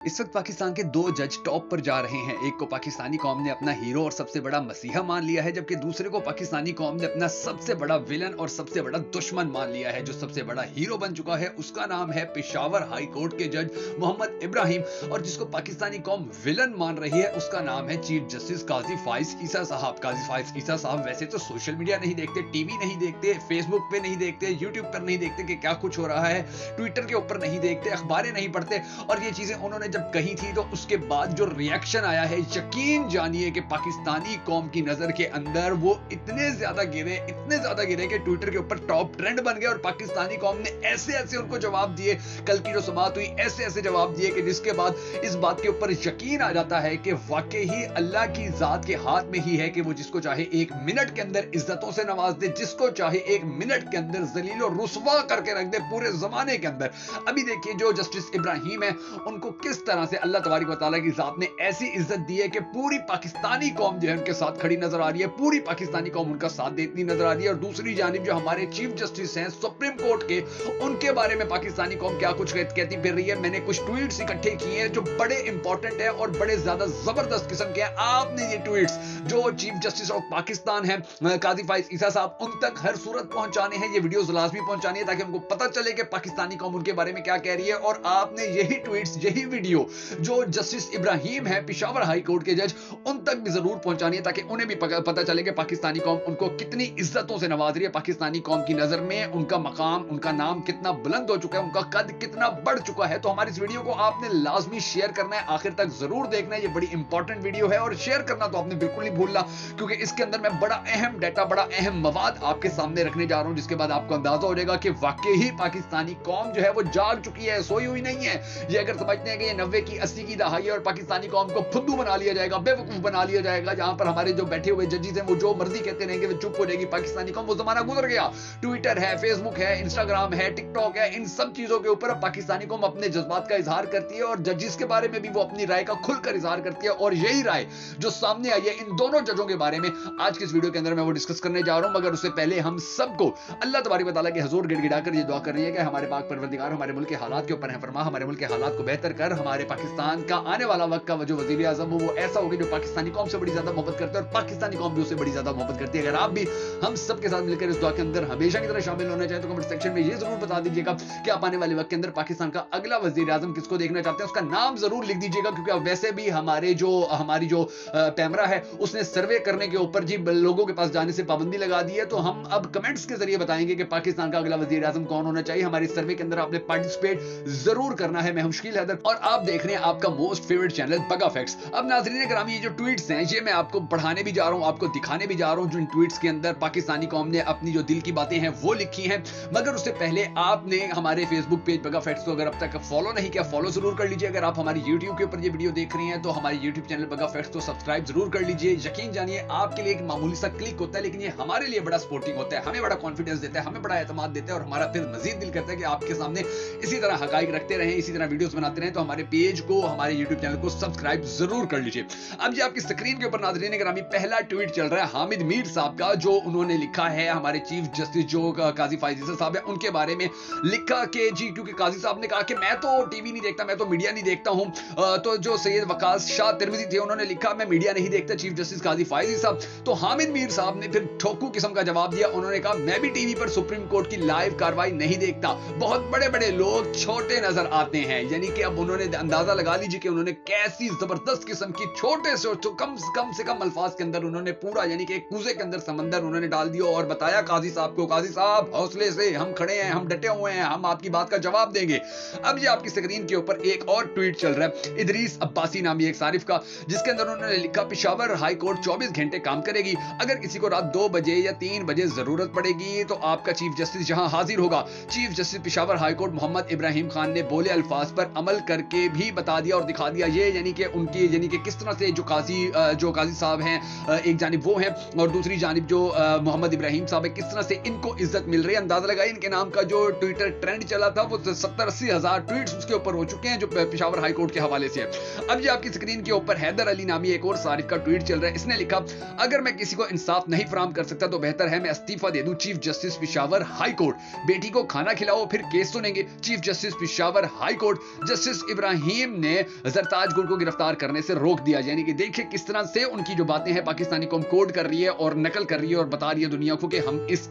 इस वक्त पाकिस्तान के दो जज टॉप पर जा रहे हैं। एक को पाकिस्तानी कौम ने अपना हीरो और सबसे बड़ा मसीहा मान लिया है, जबकि दूसरे को पाकिस्तानी कौम ने अपना सबसे बड़ा विलन और सबसे बड़ा दुश्मन मान लिया है। जो सबसे बड़ा हीरो बन चुका है उसका नाम है पेशावर हाई कोर्ट के जज मोहम्मद इब्राहिम, और जिसको पाकिस्तानी कौम विलन मान रही है उसका नाम है चीफ जस्टिस काजी फाइज ईसा साहब। काजी फाइज ईसा साहब वैसे तो सोशल मीडिया नहीं देखते, टीवी नहीं देखते, फेसबुक पे नहीं देखते, यूट्यूब पर नहीं देखते कि क्या कुछ हो रहा है, ट्विटर के ऊपर नहीं देखते, अखबारें नहीं पढ़ते, और ये चीजें उन्होंने जब कही थी तो उसके बाद जो रिएक्शन आया है, यकीन जानिए कि पाकिस्तानी कौम की नजर के अंदर वो इतने ज्यादा गिरे कि ट्विटर के ऊपर टॉप ट्रेंड बन गए। और पाकिस्तानी कौम ने ऐसे ऐसे उनको जवाब दिए, कल की जो समाअत हुई ऐसे ऐसे जवाब दिए कि जिसके बाद इस बात के ऊपर यकीन आ जाता है कि वाकई ही अल्लाह की जात के हाथ में ही है कि वो जिसको चाहे एक मिनट के अंदर इज्जतों से नवाज दे, जिसको चाहे एक मिनट के अंदर जलील और रुसवा करके रख दे पूरे जमाने के अंदर। अभी देखिए जो जस्टिस इब्राहिम है उनको किस तरह से अल्लाह तबारक व तआला की जात ने ऐसी इज्जत दी है कि पूरी पाकिस्तानी कौम जो है उनके साथ खड़ी नजर आ रही है, पूरी पाकिस्तानी कौम उनका साथ देती नजर आ रही है। और दूसरी जानिब जो हमारे चीफ जस्टिस हैं सुप्रीम कोर्ट के, उनके बारे में पाकिस्तानी कौम क्या कुछ कहती फिर रही है। मैंने कुछ ट्वीट्स इकट्ठे किए हैं जो बड़े इंपॉर्टेंट हैं और बड़े ज्यादा जबरदस्त किस्म के हैं। आपने ये ट्वीट्स जो चीफ जस्टिस ऑफ पाकिस्तान है काजी फाइज ईसा साहब, उन तक हर सूरत पहुंचाने हैं, ये वीडियोस लाजमी पहुंचानी है ताकि उनको पता चले कि पाकिस्तानी कौम उनके बारे में क्या कह रही है। और आपने यही ट्वीट्स, यही वीडियो जो जस्टिस इब्राहिम है पेशावर हाई कोर्ट के जज, उन तक भी जरूर पहुंचानी है ताकि उन्हें भी पता चले कि पाकिस्तानी कौम उनको कितनी इज्जतों से नवाज रही है। पाकिस्तानी कौम की नजर में उनका मकाम, उनका नाम कितना बुलंद हो चुका है, उनका कद कितना बढ़ चुका है। तो हमारी इस वीडियो को आपने लाजमी शेयर करना है, आखिर तक जरूर देखना है, ये बड़ी इंपॉर्टेंट वीडियो है। और शेयर करना तो आपने बिल्कुल नहीं भूलना, क्योंकि इसके अंदर मैं बड़ा अहम डाटा, बड़ा अहम मवाद आपके सामने रखने जा रहा हूं, जिसके बाद आपको अंदाजा हो जाएगा कि वाकई ही पाकिस्तानी कौम जो है वो जाग चुकी है, सोई हुई नहीं है। ये अगर समझते हैं कि ये 90 की 80 की दहाई है और पाकिस्तानी कौम को फुद्दू बना लिया जाएगा, बेवकूफ बना लिया जाएगा, जहां पर हमारे जो बैठे हुए जजेस हैं वो जो मर्जी कहते रहेंगे, वो चुप हो जाएगी पाकिस्तानी कौम, वो जमाना गुजर गया। ट्विटर है, फेसबुक है, इंस्टाग्राम है, टिकटॉक है, इन सब चीजों के ऊपर पाकिस्तानी कौम अपने जज्बात का इजहार करती है और जजेस के बारे में भी वो अपनी राय का खुलकर इजहार करती है। और यही राय जो सामने आई है इन दोनों जजों के बारे में आज के इस वीडियो के अंदर मैं वो डिस्कस करने जा रहा हूं। मगर उससे पहले हम सबको अल्लाह तबारक व तआला के हुजूर गिड़गिड़ाकर ये दुआ कर रही है कि हमारे पाक परवरदिगार हमारे मुल्क के हालात के ऊपर है फरमा, हमारे मुल्क के हालात को बेहतर कर, हमारे पाकिस्तान का आने वाला वक्त का जो वजीर आजम वो ऐसा होगा जो पाकिस्तानी कौम से बड़ी ज्यादा मोहब्बत करते हैं और पाकिस्तानी कौम भी उससे बड़ी ज्यादा मोहब्बत करती है। अगर आप भी हम सब के साथ मिलकर इस दुआ के अंदर हमेशा की तरह शामिल होना चाहें तो कमेंट सेक्शन में ये जरूर बता दीजिएगा कि आप आने वाले वक्त के अंदर पाकिस्तान का अगला वजीर आजम किसको देखना चाहते हैं, उसका नाम जरूर लिख दीजिएगा। क्योंकि अब वैसे भी हमारी जो पैमरा है उसने सर्वे करने के ऊपर जी लोगों के पास जाने से पाबंदी लगा दी है, तो हम अब कमेंट्स के जरिए बताएंगे कि पाकिस्तान का अगला वजीर आजम कौन होना चाहिए। हमारी सर्वे के अंदर आपने पार्टिसिपेट जरूर करना है। मैं हूं शकील हैदर और आप देख रहे हैं आपका मोस्ट फेवरेट चैनल बगा फैक्ट्स। अब नाज़रीन करामी, ये जो ट्वीट्स हैं ये मैं आपको पढ़ाने भी जा रहा हूं, आपको दिखाने भी जा रहा हूं, जो इन ट्वीट्स के अंदर पाकिस्तानी कौम ने अपनी जो दिल की बातें हैं वो लिखी हैं। मगर उससे पहले आपने हमारे फेसबुक पेज बगा फैक्ट्स को अगर अब तक फॉलो नहीं किया, फॉलो जरूर कर लीजिए। अगर आप हमारी यूट्यूब के ऊपर ये वीडियो देख रहे हैं तो हमारे यूट्यूब चैनल बगा फैक्ट्स को सब्सक्राइब जरूर कर लीजिए। यकीन जानिए आपके लिए एक मामूली सा क्लिक होता है, लेकिन ये हमारे लिए बड़ा सपोर्टिंग होता है, हमें बड़ा कॉन्फिडेंस देता है, हमें बड़ा एतमाद देता है और हमारा फिर मजीद दिल करता है कि आपके सामने इसी तरह हकाइक रखते रहें, इसी तरह वीडियोस बनाते रहें। तो हमारे पेज को, हमारे यूट्यूब चैनल को सब्सक्राइब जरूर कर लीजिए। अब ये आपकी स्क्रीन के ऊपर नाज़रीन करामी पहला ट्वीट चल रहा है हामिद मीर साहब का, जो उन्होंने लिखा है हमारे चीफ जस्टिस जो काजी फाइज ईसा साहब है उनके बारे में लिखा कि जी क्योंकि काजी साहब ने कहा कि मैं तो टीवी नहीं देखता, मैं तो मीडिया नहीं देखता हूं, तो जो सैयद वकास शाह तिरमिजी थे उन्होंने लिखा मैं मीडिया नहीं देखता, चीफ जस्टिस काजी फाइज ईसा साहब। तो हामिद मीर साहब ने फिर ठोकू किस्म का जवाब दिया, उन्होंने कहा मैं भी टीवी पर सुप्रीम कोर्ट की लाइव कार्रवाई नहीं देखता, बहुत बड़े बड़े लोग छोटे नजर आते हैं। यानी कि अब उन्होंने अंदाजा लगा लीजिए कि उन्होंने कैसी जबरदस्त किस्म की छोटे से कम से कम अल्फाज के अंदर उन्होंने पूरा यानी कि एक कूजे के अंदर समंदर उन्होंने डाल दिया और बताया काजी साहब को, काजी साहब हौसले से, हम खड़े हैं, हम डटे हुए हैं, हम आपकी बात का जवाब देंगे। अब ये आपकी स्क्रीन के ऊपर एक और ट्वीट चल रहा है इदरीस अब्बासी नामी एक सारिफ का, जिसके अंदर उन्होंने लिखा पेशावर हाई कोर्ट 24 घंटे काम करेगी, अगर किसी को रात 2 बजे या 3 बजे जरूरत पड़ेगी तो आपका चीफ जस्टिस यहां हाजिर होगा। Chief justice Peshawar high court Mohammad Ibrahim Khan ने बोले अल्फाज पर अमल करके भी बता दिया और दिखा दिया। ये यानी कि किस तरह से जो काजी साहब हैं एक जानिब वो हैं और दूसरी जानिब जो मोहम्मद इब्राहिम साहब है, किस तरह से इनको इज्जत मिल रही है। अंदाजा लगाइए इनके नाम का जो ट्विटर ट्रेंड चला था वो 70-80 हजार ट्वीट्स उसके ऊपर हो चुके हैं जो पेशावर हाई कोर्ट के हवाले से है। अब ये आपकी स्क्रीन के ऊपर हैदर अली नामी एक और सारिफ का ट्वीट चल रहा है, इसने लिखा अगर मैं किसी को इंसाफ नहीं फराहम कर सकता तो बेहतर है मैं इस्तीफा दे दूं। Chief justice Peshawar high court, बेटी को खाना खिलाओ फिर केस सुनेंगे। Chief justice Peshawar high court, justice Ibrahim Ibrahim ने जरताज गुल को गिरफ्तार करने से रोक दिया। यानी कि देखिए किस तरह से उनकी जो बातें हैं पाकिस्तानी कौम कोड कर रही है और नकल कर रही है और बता रही है दुनिया को कि हम इस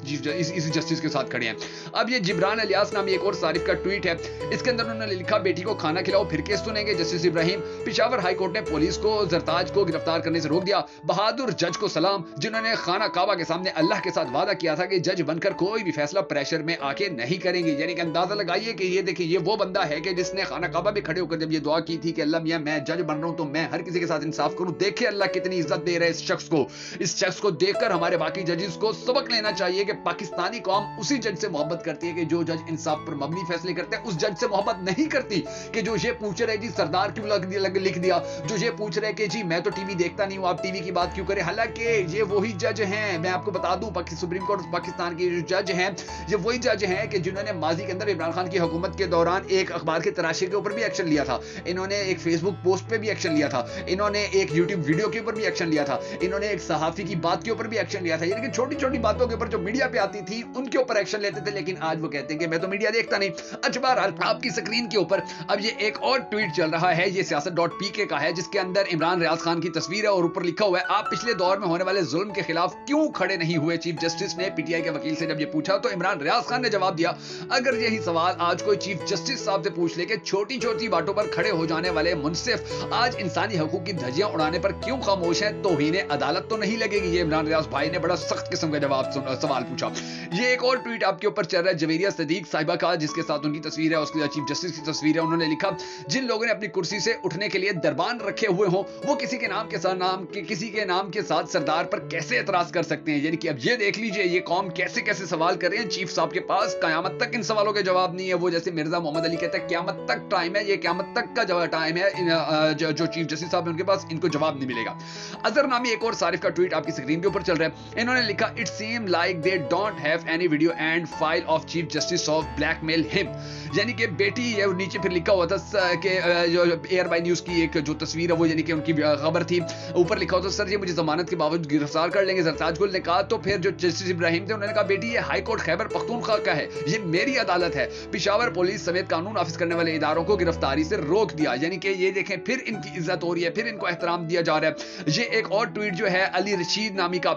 जस्टिस के साथ खड़े हैं। अब ये जिब्रान अलियास नामी एक और सारिफ का ट्वीट है, इसके अंदर उन्होंने लिखा बेटी को खाना खिलाओ फिर केस सुनेंगे justice Ibrahim. Peshawar high court ने पुलिस को जरताज को गिरफ्तार करने से रोक दिया। बहादुर जज को सलाम जिन्होंने खाना काबा के सामने अल्लाह के साथ वादा किया था कि जज बनकर कोई भी फैसला प्रेशर में आके नहीं करेंगे। यानी कि अंदाजा लगाइए कि ये देखिए ये वो बंदा है कि जिसने खाना काबा में खड़े होकर जब ये दुआ की थी कि अल्लाह मियां मैं जज बन रहा हूं तो मैं हर किसी के साथ इंसाफ करूं। देखिए अल्लाह कितनी इज्जत दे रहा है इस शख्स को देखकर हमारे बाकी जजेस को सबक लेना चाहिए कि पाकिस्तानी कौम उसी जज से मोहब्बत करती है कि जो जज इंसाफ पर मबनी फैसले करते हैं, उस जज से मोहब्बत नहीं करती कि जो ये पूछ रहे जी सरदार क्यों लिख दिया, जो ये पूछ रहे कि जी मैं तो टीवी देखता नहीं हूं आप टीवी की बात क्यों करें। हालांकि ये वही जज हैं, मैं आपको बता दूं सुप्रीम कोर्ट पाकिस्तान के जो जज हैं ये वही जज हैं कि जिन्होंने माजी के अंदर इमरान खान की हुकूमत के दौरान एक अखबार के तराशे के ऊपर भी एक्शन लिया था, इन्होंने एक फेसबुक पोस्ट पे भी एक्शन लिया था, इन्होंने एक यूट्यूब वीडियो के ऊपर भी एक्शन लिया था, इन्होंने एक सहाफी की बात के ऊपर भी एक्शन लिया था। यानी कि छोटी छोटी बातों के ऊपर जो मीडिया पे आती थी उनके ऊपर एक्शन लेते थे, लेकिन आज वो कहते हैं कि मैं तो मीडिया देखता नहीं। अच्छा बहरहाल आपकी स्क्रीन के ऊपर अब ये एक और ट्वीट चल रहा है, ये siyaset.pk का है जिसके अंदर इमरान रियाज खान की तस्वीर है और ऊपर लिखा हुआ है आप पिछले दौर में होने वाले जुल्म के खिलाफ क्यों खड़े नहीं हुए। चीफ जस्टिस ने पीटीआई के वकील से जब ये पूछा तो इमरान रियाज खान ने जवाब दिया अगर यही सवाल आज कोई चीफ जस्टिस साहब से पूछ ले कि छोटी छोटी बातों पर खड़े हो जाने वाले मुंसिफ आज इंसानी हकूक की धज्जियां उड़ाने पर क्यों खामोश है तो इन्हें अदालत तो नहीं लगेगी। ये इमरान रियाज भाई ने बड़ा सख्त किस्म का सवाल पूछा। ये एक और ट्वीट आपके ऊपर चल रहा है जवेरिया सदीक साहिबा का जिसके साथ उनकी तस्वीर है, उसकी चीफ जस्टिस की तस्वीर है। उन्होंने लिखा जिन लोगों ने अपनी कुर्सी से उठने के लिए दरबान रखे हुए हो वो किसी के नाम के साथ सरदार पर कैसे एतराज कर सकते हैं। यानी कि अब ये देख लीजिए ये कौम कैसे कैसे सवाल कर रहे हैं चीफ साहब के पास कयामत तक इन सवालों के जवाब नहीं है। वो जैसे मिर्जा मोहम्मद अली कहते हैं क्यामत तक टाइम है, ये क्यामत तक का टाइम है जो चीफ जस्टिस साहब है उनके पास इनको जवाब नहीं मिलेगा। अजहर नामी एक और सारिफ का ट्वीट आपकी स्क्रीन के ऊपर चल रहा है, इन्होंने लिखा it seem like they don't have any video and file of chief justice of blackmail him. यानी कि बेटी ये नीचे फिर लिखा हुआ था कि जो एयर बाय न्यूज की एक जो तस्वीर है वो यानी कि उनकी खबर थी, ऊपर लिखा हुआ था सर ये मुझे जमानत के बावजूद गिरफ्तार कर लेंगे। जरताज गुल ने कहा तो फिर जो जस्टिस इब्राहिम थे उन्होंने कहा बेटी ये हाई कोर्ट खैबर पख्तूनख्वा का है, ये मेरी अदालत है। पेशावर पुलिस समेत कानून नाफिज करने वाले इदारों को गिरफ्तारी से रोक दिया। यानी कि ये देखें फिर इनकी इज्जत हो रही है, फिर इनको एहतराम दिया जा रहा है। ये एक और ट्वीट जो है अली रशीद नामी का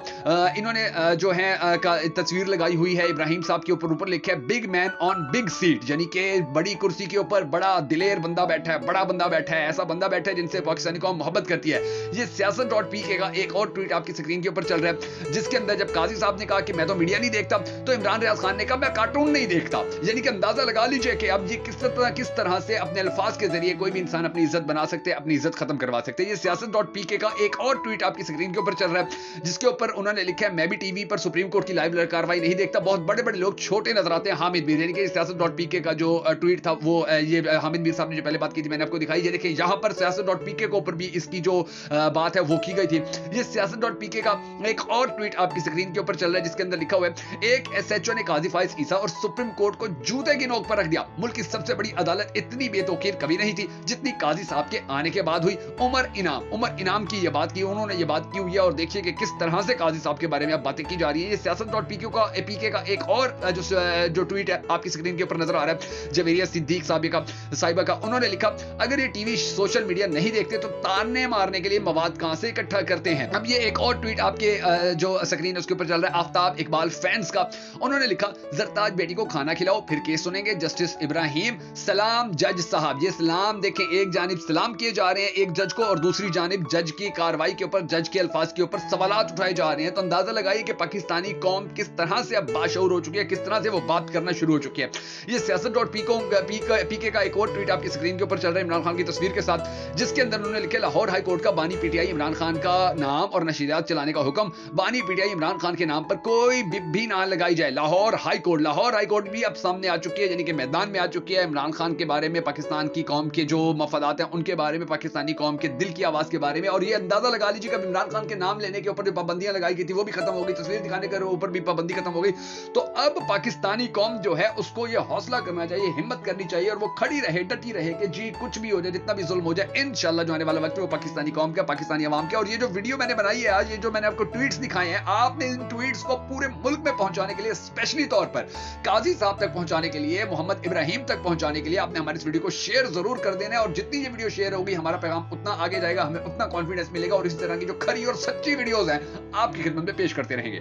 इन्होंने जो है तस्वीर लगाई हुई है इब्राहिम साहब के ऊपर लिखा है big man on big seat, यानी कि बड़ी कुर्सी के ऊपर बड़ा दिलेर बंदा बैठा है, बड़ा बंदा बैठा है, ऐसा बंदा बैठा है जिनसे पाकिस्तानी कौम मोहब्बत करती है। ये siyaset.pk का एक और ट्वीट आपकी स्क्रीन के ऊपर चल रहा है जिसके अंदर जब काजी साहब ने कहा कि मैं तो मीडिया नहीं देखता तो इमरान रियाज खान ने कहा मैं कार्टून नहीं देखता। यानी कि अंदाजा लगा लीजिए कि अब ये किस तरह से अपने अल्फाज के जरिए कोई भी इंसान अपनी इज्जत बना सकते हैं, अपनी इज्जत खत्म करवा सकते हैं। ये siyaset.pk का एक और ट्वीट आपकी स्क्रीन के ऊपर चल रहा है जिसके ऊपर उन्होंने लिखा है मैं भी टीवी पर सुप्रीम कोर्ट की लाइव कार्रवाई नहीं देखता, बहुत बड़े बड़े लोग छोटे नजर आते हैं। हामिद मीर यानी कि siyaset.pk का जो ट्वीट था वो ये हामिद मीर साहब ने जो पहले बात की थी मैंने आपको दिखाई। ये देखिए यहां पर siyaset.pk के ऊपर भी इसकी जो बात है वो की गई थी। ये siyaset.pk का एक और ट्वीट आपकी स्क्रीन के ऊपर चल रहा है जिसके अंदर लिखा हुआ है एक एसएचओ ने काजी फाइज ईसा और सुप्रीम कोर्ट को जूते की नोक पर रख दिया। मुल्क की सबसे बड़ी अदालत इतनी बेतौकीर कभी नहीं थी जितनी काजी साहब के आने के बाद हुई। उमर इनाम की ये बात की, उन्होंने ये बात की हुई है और देखिए कि किस तरह से काजी साहब के बारे में अब बातें की जा रही है। ये siyaset.pk का एक और जो ट्वीट है आपकी स्क्रीन के ऊपर नजर आ रहा है जवेरिया सिद्दीक साहिबा का। उन्होंने लिखा अगर ये टीवी सोशल मीडिया नहीं देखते तो ताने मारने के लिए मवाद कहां से इकट्ठा करते हैं। अब ये एक और ट्वीट आपके जो स्क्रीन है उसके ऊपर चल रहा है आफ्ताब इकबाल फैंस का। उन्होंने लिखा जरताज बेटी को खाना खिलाओ फिर केस सुनेंगे जस्टिस इब्राहिम सलाम जज साहब। ये सलाम देखें एक जानिब सलाम किए जा रहे हैं एक जज को और दूसरी जानिब जज की कार्रवाई के ऊपर जज के अल्फाज के ऊपर सवालात उठाए जा रहे हैं। तो अंदाजा लगाइए कि पाकिस्तानी कौम किस तरह से अब बाशऊर हो चुकी है, किस तरह से वो बात करना शुरू हो चुकी है। ये siyaset.pk का एक और ट्वीट आपकी स्क्रीन के ऊपर चल रहा है इमरान खान की तस्वीर के साथ जिसके अंदर उन्होंने लिखा लाहौर हाई कोर्ट का बानी पीटीआई इमरान खान का नाम और नशरियात चलाने का हुक्म। बानी पीटीआई इमरान खान के नाम पर कोई भी ना लगाई जाए। लाहौर हाई कोर्ट भी अब सामने आ चुकी है, यानी कि मैदान में आ चुकी है। इमरान खान के बारे में पाकिस्तान की कौम के जो मफादात हैं उनके बारे में, पाकिस्तानी कौम के दिल की आवाज के बारे में। और ये अंदाजा लगा लीजिए कि इमरान खान के नाम लेने के ऊपर जो पाबंदियां लगाई गई थी वो भी खत्म हो गई, तस्वीर दिखाने के ऊपर भी पाबंदी खत्म हो गई। तो अब पाकिस्तानी कौम जो है उसको ये हौसला करना चाहिए, हिम्मत करनी चाहिए और वो खड़ी रहे, डटी रहे कि जी कुछ भी हो जाए, जितना भी जुल्म हो जाए, इंशाल्लाह जो आने वाला वक्त है वो पाकिस्तानी कौम का, पाकिस्तानी अवाम का। और ये जो वीडियो मैंने बनाई है आज, ये जो मैंने आपको ट्वीट्स दिखाए हैं, आपने इन ट्वीट्स को पूरे मुल्क में पहुंचाने के लिए, स्पेशली तौर पर काजी साहब तक पहुंचाने के लिए, मोहम्मद इब्राहिम तक पहुंचाने के लिए आपने हमारे इस वीडियो को शेयर जरूर कर देना है, और जितनी ये वीडियो शेयर होगी हमारा पैगाम उतना आगे जाएगा, हमें उतना कॉन्फिडेंस मिलेगा, और इसी तरह की जो खरी और सच्ची वीडियोस हैं आपकी खिदमत में पेश करते रहेंगे।